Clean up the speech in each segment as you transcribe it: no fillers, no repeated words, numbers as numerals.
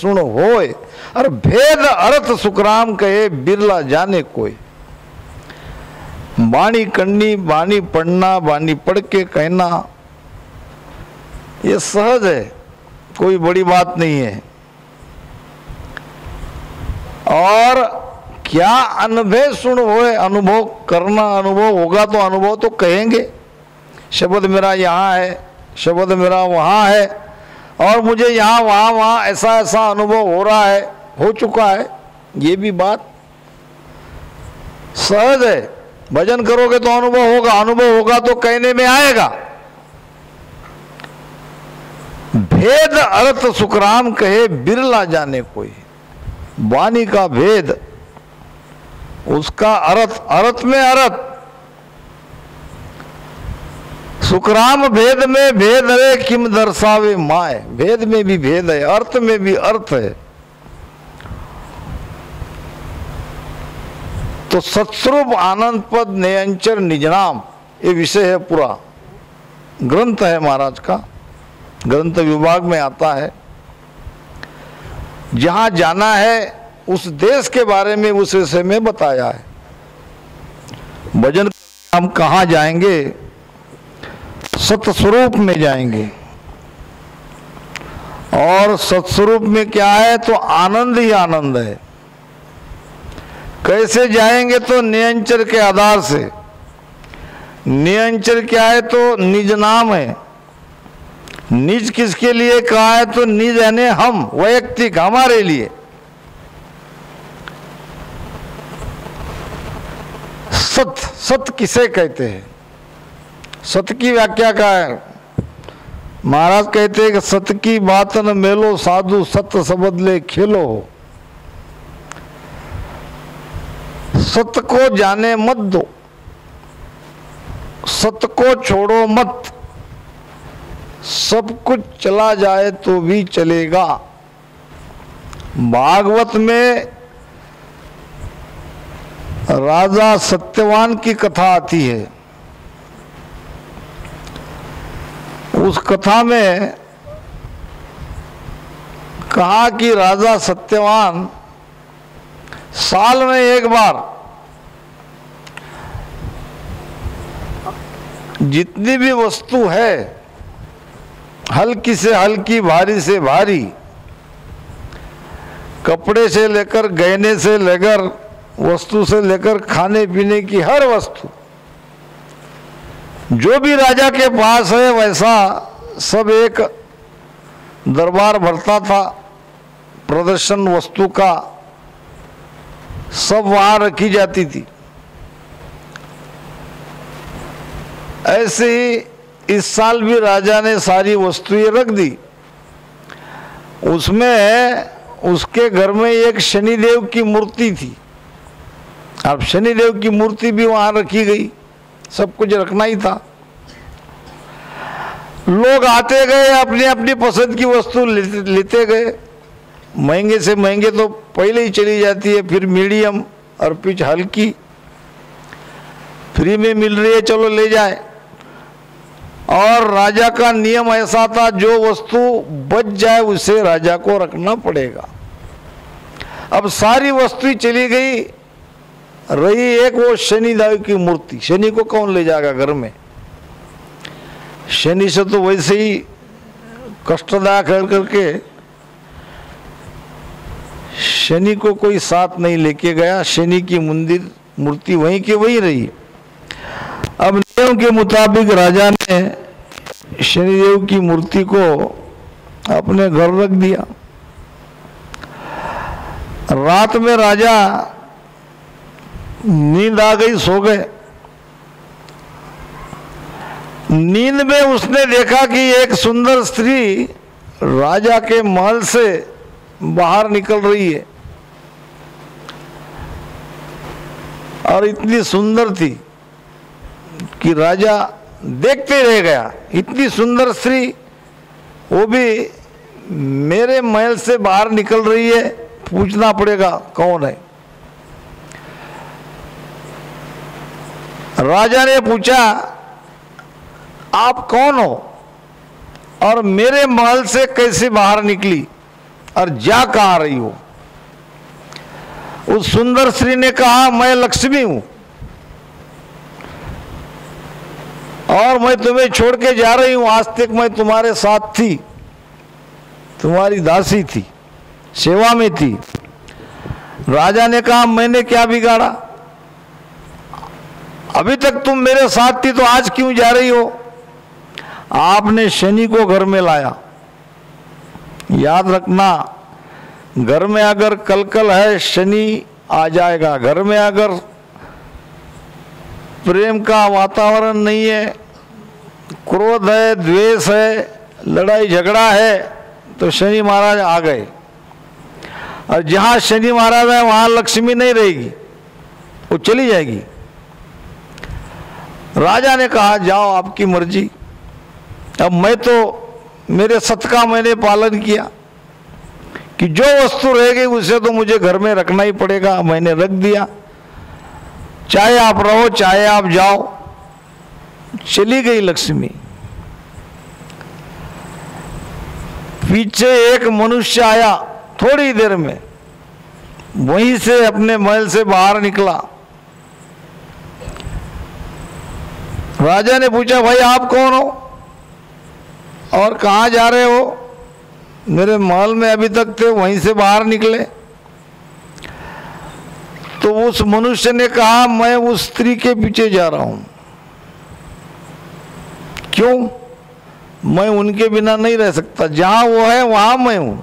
सुन होए, और भेद अर्थ सुखराम कहे बिरला जाने कोई। बाणी करनी, बाणी पढ़ना, बाणी पढ़ के कहना, ये सहज है, कोई बड़ी बात नहीं है। और क्या अनुभव सुन होए, अनुभव करना, अनुभव होगा तो अनुभव तो कहेंगे, शब्द मेरा यहाँ है, शब्द मेरा वहाँ है, और मुझे यहाँ वहाँ वहाँ ऐसा ऐसा अनुभव हो रहा है, हो चुका है, ये भी बात सहज है। भजन करोगे तो अनुभव होगा, अनुभव होगा तो कहने में आएगा। भेद अर्थ सुखराम कहे बिरला जाने कोई। वाणी का भेद, उसका अर्थ, अर्थ में अर्थ, सुखराम भेद में भेद रे किम दर्शावे माए। भेद में भी भेद है, अर्थ में भी अर्थ है। तो सत्स्वरूप आनंद पद नयंचर निजनाम, ये विषय है, पूरा ग्रंथ है महाराज का, ग्रंथ विभाग में आता है। जहां जाना है उस देश के बारे में उस विषय में बताया है। भजन हम कहाँ जाएंगे? सत्स्वरूप में जाएंगे, और सत्स्वरूप में क्या है? तो आनंद ही आनंद है। कैसे जाएंगे? तो नियंचर के आधार से। नियंचर क्या है? तो निज नाम है। निज किसके लिए कहा है? तो निज यानी हम, वैयक्तिक, हमारे लिए। सत, सत किसे कहते हैं? सत की व्याख्या क्या है? महाराज कहते हैं कि सत की बात न मेलो, साधु सत सबद ले खेलो। सत को जाने मत दो, सत को छोड़ो मत, सब कुछ चला जाए तो भी चलेगा। भागवत में राजा सत्यवान की कथा आती है। उस कथा में कहा कि राजा सत्यवान साल में एक बार जितनी भी वस्तु है, हल्की से हल्की, भारी से भारी, कपड़े से लेकर, गहने से लेकर, वस्तु से लेकर खाने पीने की हर वस्तु जो भी राजा के पास है, वैसा सब एक दरबार भरता था, प्रदर्शन वस्तु का सब वहां रखी जाती थी। ऐसे ही इस साल भी राजा ने सारी वस्तुएं रख दी। उसमें उसके घर में एक शनिदेव की मूर्ति थी। अब शनिदेव की मूर्ति भी वहां रखी गई, सब कुछ रखना ही था। लोग आते गए, अपनी अपनी पसंद की वस्तु लेते गए। महंगे से महंगे तो पहले ही चली जाती है, फिर मीडियम और पिच हल्की फ्री में मिल रही है, चलो ले जाए। और राजा का नियम ऐसा था, जो वस्तु बच जाए उसे राजा को रखना पड़ेगा। अब सारी वस्तु चली गई, रही एक वो शनिदेव की मूर्ति। शनि को कौन ले जाएगा घर में? शनि से तो वैसे ही कष्टदायक है करके शनि को कोई साथ नहीं लेके गया। शनि की मंदिर मूर्ति वहीं की वहीं रही। अब नियम के मुताबिक राजा ने शनिदेव की मूर्ति को अपने घर रख दिया। रात में राजा नींद आ गई, सो गए। नींद में उसने देखा कि एक सुंदर स्त्री राजा के महल से बाहर निकल रही है, और इतनी सुंदर थी कि राजा देखते रह गया। इतनी सुंदर स्त्री, वो भी मेरे महल से बाहर निकल रही है, पूछना पड़ेगा कौन है। राजा ने पूछा, आप कौन हो और मेरे महल से कैसे बाहर निकली? और जा कहाँ रही हो? उस सुंदर स्त्री ने कहा, मैं लक्ष्मी हूं और मैं तुम्हें छोड़ के जा रही हूं। आज तक मैं तुम्हारे साथ थी, तुम्हारी दासी थी, सेवा में थी। राजा ने कहा, मैंने क्या बिगाड़ा? अभी तक तुम मेरे साथ थी, तो आज क्यों जा रही हो? आपने शनि को घर में लाया। याद रखना, घर में अगर कलकल है, शनि आ जाएगा। घर में अगर प्रेम का वातावरण नहीं है, क्रोध है, द्वेष है, लड़ाई झगड़ा है, तो शनि महाराज आ गए। और जहाँ शनि महाराज है वहाँ लक्ष्मी नहीं रहेगी, वो चली जाएगी। राजा ने कहा, जाओ आपकी मर्जी। अब मैं तो, मेरे सत का मैंने पालन किया कि जो वस्तु रह गई उसे तो मुझे घर में रखना ही पड़ेगा। मैंने रख दिया, चाहे आप रहो चाहे आप जाओ। चली गई लक्ष्मी। पीछे एक मनुष्य आया, थोड़ी देर में वहीं से अपने महल से बाहर निकला। राजा ने पूछा, भाई आप कौन हो और कहाँ जा रहे हो? मेरे महल में अभी तक थे, वहीं से बाहर निकले। तो उस मनुष्य ने कहा, मैं उस स्त्री के पीछे जा रहा हूं। क्यों? मैं उनके बिना नहीं रह सकता। जहां वो है वहां मैं हूं।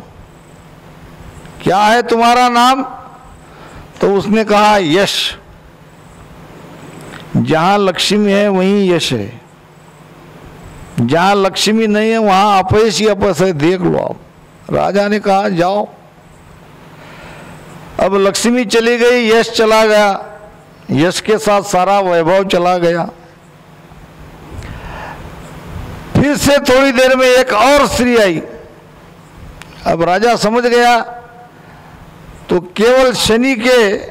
क्या है तुम्हारा नाम? तो उसने कहा, यश। जहां लक्ष्मी है वहीं यश है, जहां लक्ष्मी नहीं है वहां अपयश ही अपयश है, देख लो आप। राजा ने कहा, जाओ। अब लक्ष्मी चली गई, यश चला गया, यश के साथ सारा वैभव चला गया। फिर से थोड़ी देर में एक और स्त्री आई। अब राजा समझ गया, तो केवल शनि के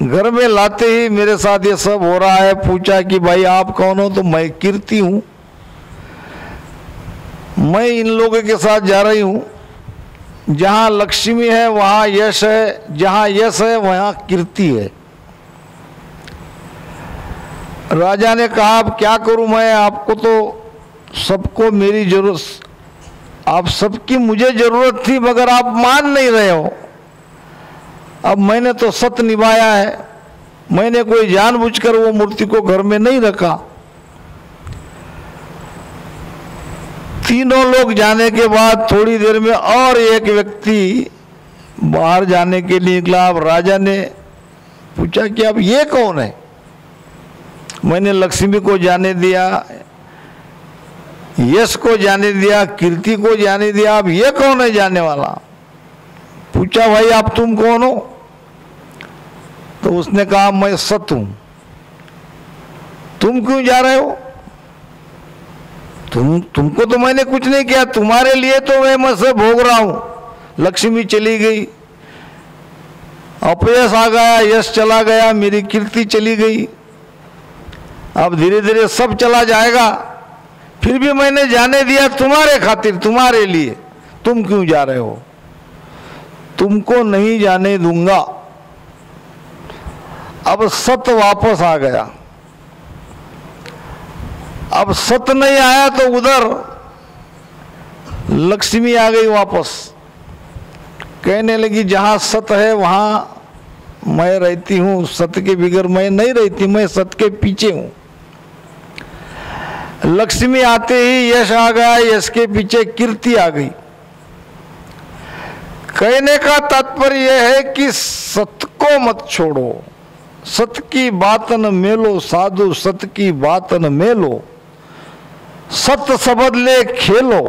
घर में लाते ही मेरे साथ ये सब हो रहा है। पूछा कि भाई आप कौन हो? तो मैं कीर्ति हूं, मैं इन लोगों के साथ जा रही हूं। जहां लक्ष्मी है वहां यश है, जहां यश है वहां कीर्ति है। राजा ने कहा, अब क्या करूं मैं? आपको तो सबको मेरी जरूरत, आप सबकी मुझे जरूरत थी, मगर आप मान नहीं रहे हो। अब मैंने तो सत्य निभाया है, मैंने कोई जानबूझकर वो मूर्ति को घर में नहीं रखा। तीनों लोग जाने के बाद थोड़ी देर में और एक व्यक्ति बाहर जाने के लिए निकला। अब राजा ने पूछा कि अब ये कौन है? मैंने लक्ष्मी को जाने दिया, यश को जाने दिया, कीर्ति को जाने दिया, अब ये कौन है जाने वाला? पूछा, भाई आप तुम कौन हो? तो उसने कहा, मैं सत हूं। तुम क्यों जा रहे हो? तुमको तो मैंने कुछ नहीं किया, तुम्हारे लिए तो मैं सब भोग रहा हूं। लक्ष्मी चली गई, अपयश आ गया, यश चला गया, मेरी कीर्ति चली गई। अब धीरे धीरे सब चला जाएगा, फिर भी मैंने जाने दिया तुम्हारे खातिर, तुम्हारे लिए। तुम क्यों जा रहे हो? तुमको नहीं जाने दूंगा। अब सत्य वापस आ गया। अब सत्य नहीं आया तो उधर लक्ष्मी आ गई वापस। कहने लगी, जहां सत्य है वहां मैं रहती हूं, सत्य के बिगैर मैं नहीं रहती, मैं सत्य के पीछे हूं। लक्ष्मी आते ही यश आ गया, यश के पीछे कीर्ति आ गई। कहने का तात्पर्य यह है कि सत्य को मत छोड़ो, सत्य की बात न मेलो साधु, सत्य की बात न मेलो, सत्य शब्द ले खेलो।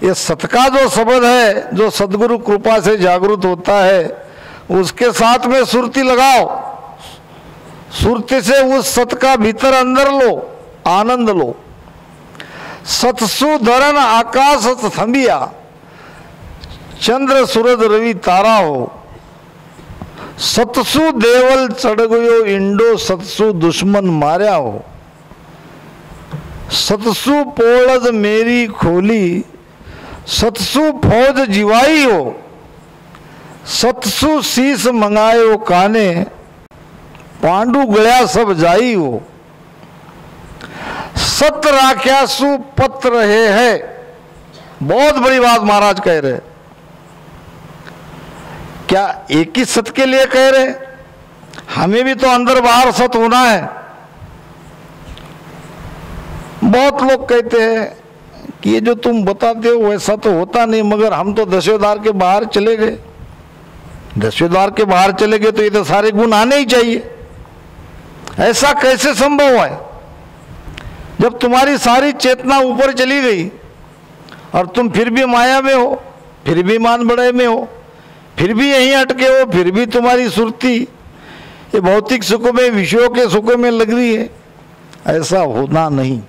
ये सत्य का जो शब्द है, जो सदगुरु कृपा से जागृत होता है, उसके साथ में सुरती लगाओ। सुरती से उस सत्य का भीतर अंदर लो, आनंद लो। सतसु धरन आकाश थंबिया, चंद्र सूरज रवि तारा हो। सतसु देवल चढ़ गयो इंडो, सतसु दुश्मन मार्या हो। सतसु पोलज मेरी खोली, सतसु फौज जीवाई हो, सतसु शीस मंगायो काने, पांडु गया सब जाई हो। सत राख्यासु पत रहे है। बहुत बड़ी बात महाराज कह रहे। क्या एक ही सत के लिए कह रहे? हमें भी तो अंदर बाहर सत होना है। बहुत लोग कहते हैं कि ये जो तुम बताते हो वैसा तो होता नहीं, मगर हम तो दसवें द्वार के बाहर चले गए। दसवें द्वार के बाहर चले गए तो ये तो सारे गुण आने ही चाहिए। ऐसा कैसे संभव है? जब तुम्हारी सारी चेतना ऊपर चली गई और तुम फिर भी माया में हो, फिर भी मान बड़े में हो, फिर भी यहीं अटके हो, फिर भी तुम्हारी सुरती ये भौतिक सुखों में, विषयों के सुखों में लग रही है। ऐसा होना नहीं।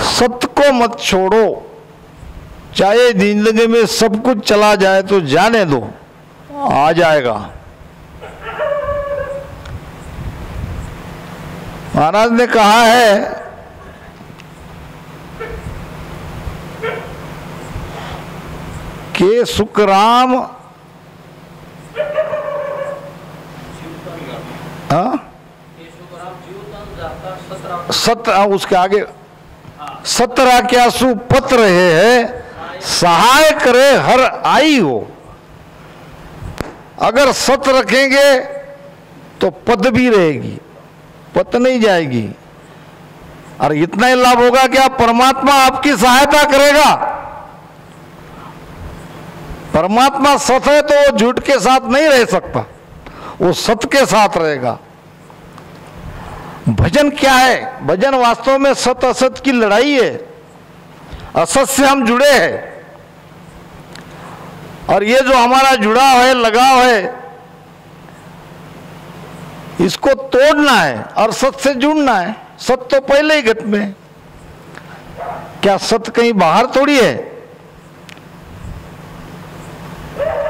सत्य को मत छोड़ो। चाहे जिंदगी में सब कुछ चला जाए तो जाने दो, आ जाएगा। महाराज ने कहा है कि सुखराम उसके आगे सतरा क्या सु पत रहे है, सहाय करे हर आई हो। अगर सत रखेंगे तो पद भी रहेगी, पत नहीं जाएगी। और इतना ही लाभ होगा कि आप परमात्मा आपकी सहायता करेगा। परमात्मा सत है तो वो झूठ के साथ नहीं रह सकता, वो सत्य के साथ रहेगा। भजन क्या है? भजन वास्तव में सत असत की लड़ाई है। असत से हम जुड़े हैं और ये जो हमारा जुड़ाव है, लगाव है, इसको तोड़ना है और सत से जुड़ना है। सत तो पहले ही गत में। क्या सत कहीं बाहर थोड़ी है?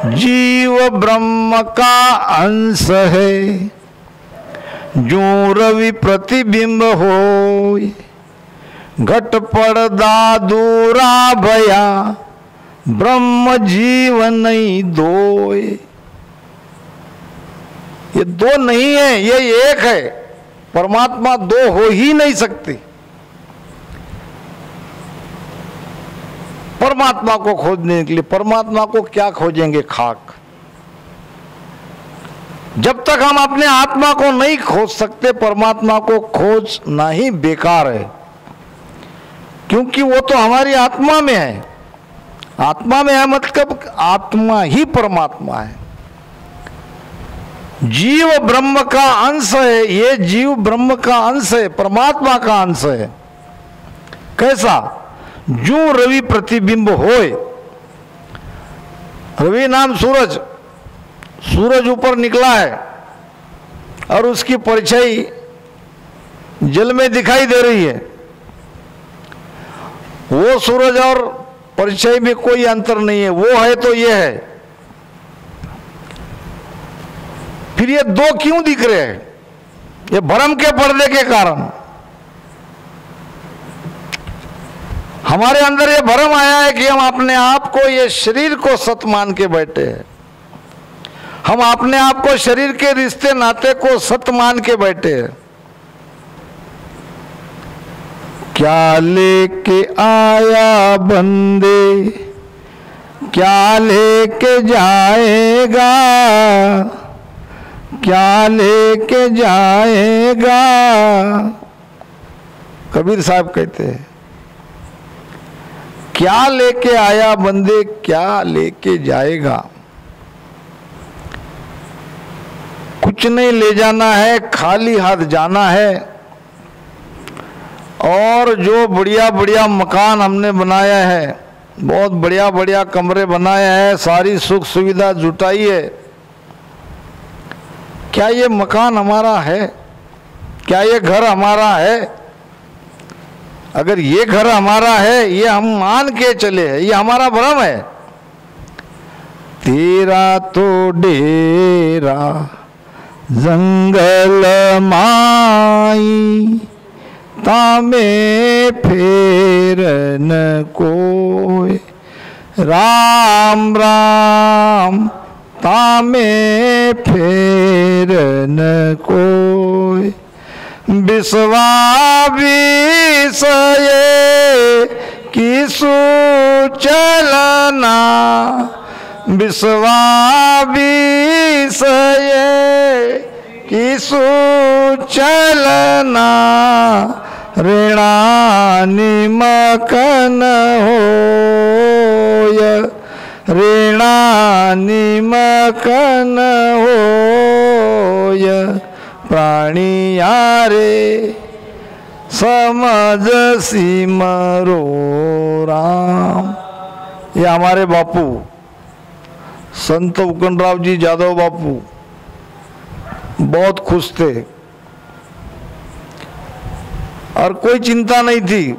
जीव ब्रह्म का अंश है, जो रवि प्रतिबिंब हो, घट पड़दा दूरा भया, ब्रह्म जीव नहीं दोय। ये दो नहीं है, ये एक है। परमात्मा दो हो ही नहीं सकती। परमात्मा को खोजने के लिए परमात्मा को क्या खोजेंगे? खाक। जब तक हम अपने आत्मा को नहीं खोज सकते, परमात्मा को खोजना ही बेकार है। क्योंकि वो तो हमारी आत्मा में है। आत्मा में है मतलब आत्मा ही परमात्मा है। जीव ब्रह्म का अंश है। ये जीव ब्रह्म का अंश है, परमात्मा का अंश है। कैसा? जो रवि प्रतिबिंब होए। रवि नाम सूरज, सूरज ऊपर निकला है और उसकी परछाई जल में दिखाई दे रही है। वो सूरज और परछाई में कोई अंतर नहीं है, वो है तो ये है। फिर ये दो क्यों दिख रहे हैं? ये भ्रम के पर्दे के कारण। हमारे अंदर ये भ्रम आया है कि हम अपने आप को, ये शरीर को सत मान के बैठे हैं। हम अपने आप को, शरीर के रिश्ते नाते को सत मान के बैठे हैं। क्या लेके आया बंदे, क्या लेके जाएगा, क्या लेके जाएगा। कबीर साहब कहते हैं, क्या लेके आया बंदे, क्या लेके जाएगा। कुछ नहीं ले जाना है, खाली हाथ जाना है। और जो बढ़िया बढ़िया मकान हमने बनाया है, बहुत बढ़िया बढ़िया कमरे बनाया है, सारी सुख सुविधा जुटाई है, क्या ये मकान हमारा है? क्या ये घर हमारा है? अगर ये घर हमारा है, ये हम मान के चले हैं, ये हमारा भ्रम है। तेरा तो डेरा जंगल माई, ता मेरा फेर न कोई, राम राम तामे फेर न कोई। विश्वा विषय किसु चलना, विश्वा विषय किसु चलना, ऋणानिमकन होय, ऋणानिमकन होय। प्राणियारे समझ सिमरो राम। ये हमारे बापू संत उकनराव जी जादव बापू बहुत खुश थे और कोई चिंता नहीं थी।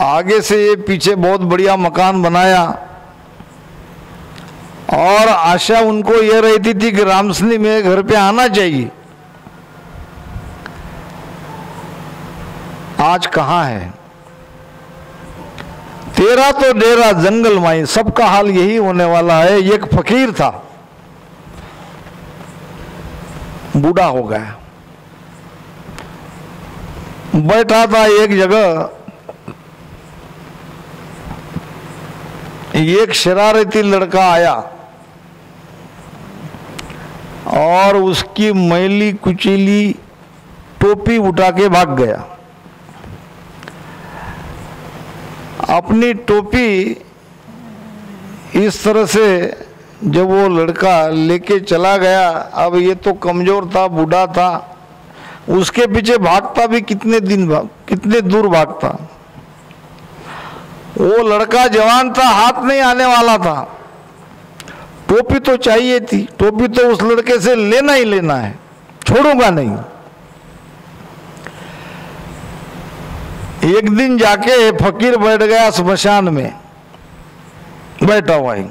आगे से ये पीछे बहुत बढ़िया मकान बनाया और आशा उनको ये रहती थी कि रामसनी मेरे घर पे आना चाहिए। आज कहाँ है? तेरा तो डेरा जंगल माई, सबका हाल यही होने वाला है। एक फकीर था, बूढ़ा हो गया, बैठा था एक जगह। एक शरारती लड़का आया और उसकी मैली कुचीली टोपी उठा के भाग गया। अपनी टोपी इस तरह से जब वो लड़का लेके चला गया, अब ये तो कमजोर था, बूढ़ा था, उसके पीछे भागता भी कितने दूर भागता। वो लड़का जवान था, हाथ नहीं आने वाला था, टोपी तो चाहिए थी। टोपी तो उस लड़के से लेना ही लेना है, छोड़ूंगा नहीं। एक दिन जाके फकीर बैठ गया स्मशान में, बैठा हुआ है।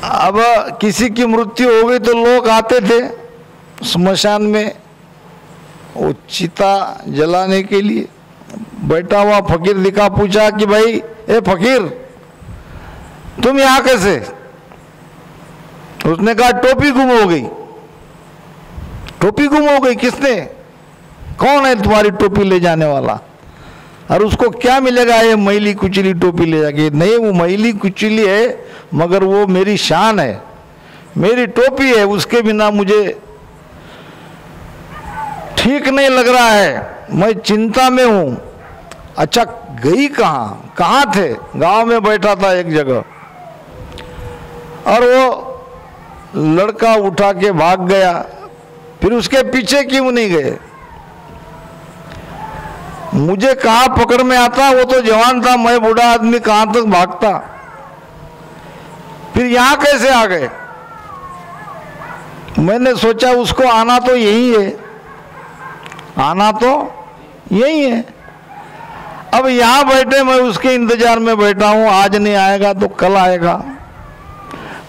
अब किसी की मृत्यु हो गई तो लोग आते थे स्मशान में वो चिता जलाने के लिए। बैठा हुआ फकीर दिखा, पूछा कि भाई ए फकीर तुम यहाँ कैसे? उसने कहा टोपी गुम हो गई। टोपी गुम हो गई? किसने? कौन है तुम्हारी टोपी ले जाने वाला? और उसको क्या मिलेगा ये मैली कुचली टोपी ले जाके? नहीं, वो मैली कुचली है मगर वो मेरी शान है, मेरी टोपी है, उसके बिना मुझे ठीक नहीं लग रहा है, मैं चिंता में हूं। अच्छा गई कहाँ? कहाँ थे? गांव में बैठा था एक जगह, और वो लड़का उठा के भाग गया। फिर उसके पीछे क्यों नहीं गए? मुझे कहाँ पकड़ में आता? वो तो जवान था, मैं बूढ़ा आदमी, कहाँ तक भागता? फिर यहाँ कैसे आ गए? मैंने सोचा उसको आना तो यही है, आना तो यही है। अब यहाँ बैठे मैं उसके इंतजार में बैठा हूँ, आज नहीं आएगा तो कल आएगा,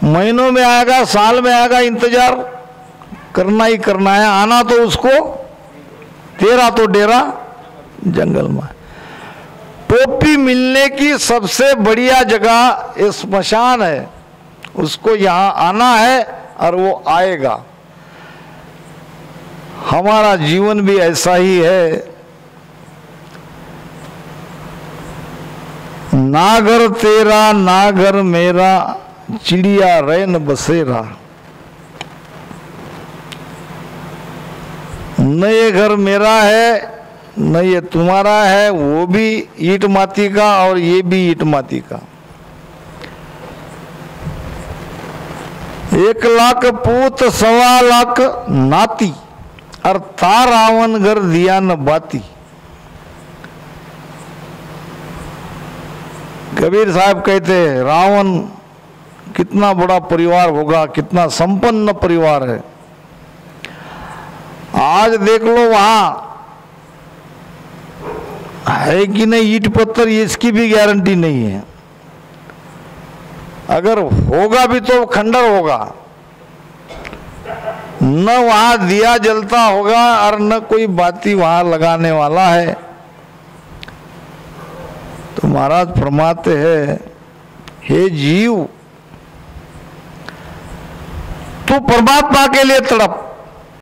महीनों में आएगा, साल में आएगा, इंतजार करना ही करना है। आना तो उसको, तेरा तो डेरा जंगल में। टोपी मिलने की सबसे बढ़िया जगह ये स्मशान है, उसको यहाँ आना है और वो आएगा। हमारा जीवन भी ऐसा ही है। ना घर तेरा ना घर मेरा, चिड़िया रैन बसेरा। न ये घर मेरा है न ये तुम्हारा है, वो भी ईट माती का और ये भी ईट माती का। 1 लाख पूत 1.25 लाख नाती, और था रावण घर दिया न बाती। कबीर साहब कहते हैं रावण कितना बड़ा परिवार होगा, कितना संपन्न परिवार है। आज देख लो वहां है कि नहीं ईट पत्थर, इसकी भी गारंटी नहीं है। अगर होगा भी तो खंडर होगा। न वहां दिया जलता होगा और न कोई बाती वहां लगाने वाला है। तो महाराज फरमाते हैं, हे जीव, तू परमात्मा के लिए तड़प,